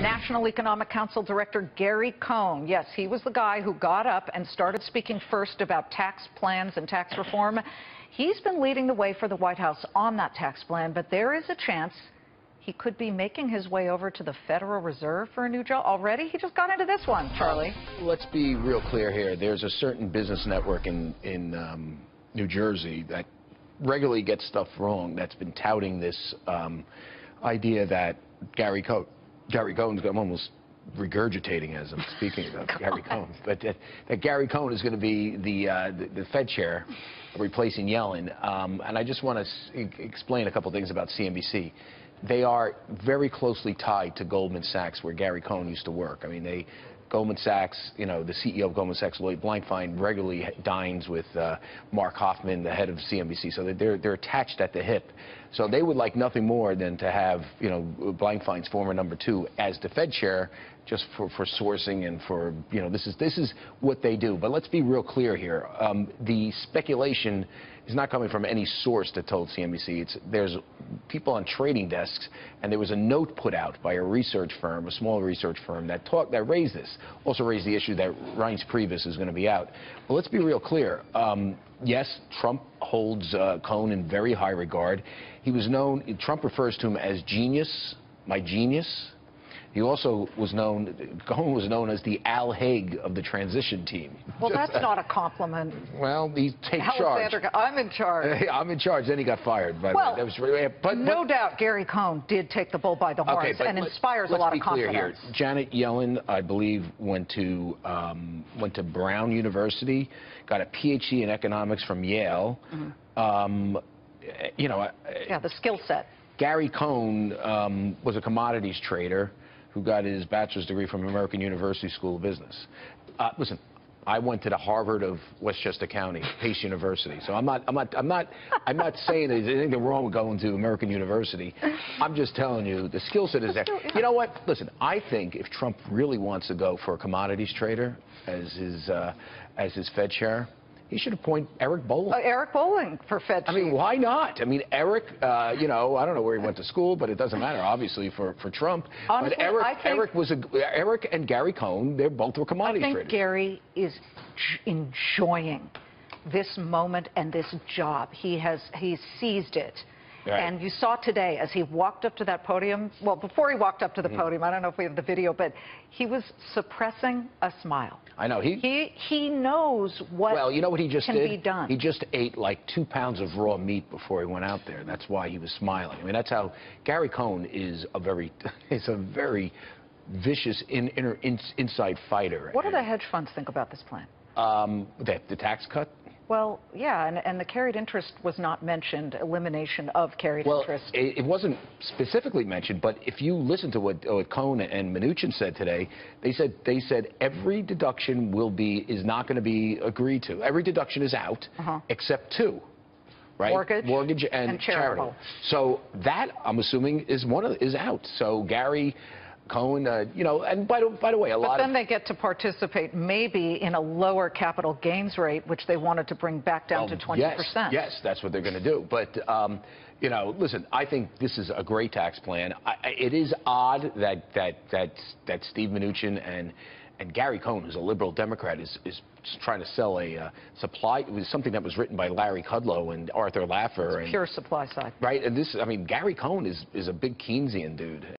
National Economic Council Director Gary Cohn. Yes, he was the guy who got up and started speaking first about tax plans and tax reform. He's been leading the way for the White House on that tax plan, but there is a chance he could be making his way over to the Federal Reserve for a new job. Already? He just got into this one, Charlie. Let's be real clear here. There's a certain business network in New Jersey that regularly gets stuff wrong, that's been touting this idea that Gary Cohn's, I'm almost regurgitating as I'm speaking about Gary Cohn, but that Gary Cohn is going to be the Fed chair replacing Yellen. And I just want to explain a couple things about CNBC. They are very closely tied to Goldman Sachs, where Gary Cohn used to work. I mean, Goldman Sachs, you know, the CEO of Goldman Sachs, Lloyd Blankfein, regularly dines with Mark Hoffman, the head of CNBC. So they're attached at the hip. So they would like nothing more than to have, you know, Blankfein's former number 2 as the Fed chair, just for sourcing and for, you know, this is what they do. But let's be real clear here. The speculation is not coming from any source that told CNBC. There's people on trading desks, and there was a note put out by a research firm, a small research firm, that raised this. Also raised the issue that Reince Priebus is going to be out. But let's be real clear. Yes, Trump holds Cohn in very high regard. He was known, Trump refers to him as genius, my genius. He also was known, Cohn was known as the Al Haig of the transition team. Well, that's not a compliment. Well, he takes charge. I'm in charge. I'm in charge. Then he got fired. By the way. That was really, no doubt Gary Cohn did take the bull by the horns and inspires a lot of confidence. Let's be clear here. Janet Yellen, I believe, went to Brown University, got a PhD in economics from Yale. Mm-hmm. You know, yeah, the skill set. Gary Cohn was a commodities trader who got his bachelor's degree from American University School of Business. Listen, I went to the Harvard of Westchester County, Pace University. So I'm not saying there's anything wrong with going to American University. I'm just telling you the skill set is there. You know what? Listen, I think if Trump really wants to go for a commodities trader as his Fed chair, he should appoint Eric Bolling. Eric Bolling for Fed chief. I mean, why not? I mean, Eric, you know, I don't know where he went to school, but it doesn't matter, obviously, for Trump. Honestly, but Eric and Gary Cohn, they both were commodities traders. I think Gary is enjoying this moment and this job. He's seized it. Right. And you saw today as he walked up to that podium, well, before he walked up to the podium, I don't know if we have the video, but he was suppressing a smile. I know. He knows what, well, you know what he just can did? be done. He just ate like 2 pounds of raw meat before he went out there. That's why he was smiling. I mean, that's how Gary Cohn is a very vicious inside fighter. What do the hedge funds think about this plan? The tax cut? Well, yeah, and the carried interest was not mentioned, elimination of carried interest. Well, it wasn't specifically mentioned, but if you listen to what Cohn and Mnuchin said today, they said every deduction is not going to be agreed to. Every deduction is out, except 2. Right? Mortgage and charitable. So that, I'm assuming, is out. So Gary Cohn, you know, and by the way, But then they get to participate maybe in a lower capital gains rate, which they wanted to bring back down to 20%. Yes, that's what they're going to do. But, you know, listen, I think this is a great tax plan. It is odd that Steve Mnuchin and Gary Cohn, who's a liberal Democrat, is trying to sell it was something that was written by Larry Kudlow and Arthur Laffer. It's pure supply side. Right, and this, I mean, Gary Cohn is a big Keynesian dude.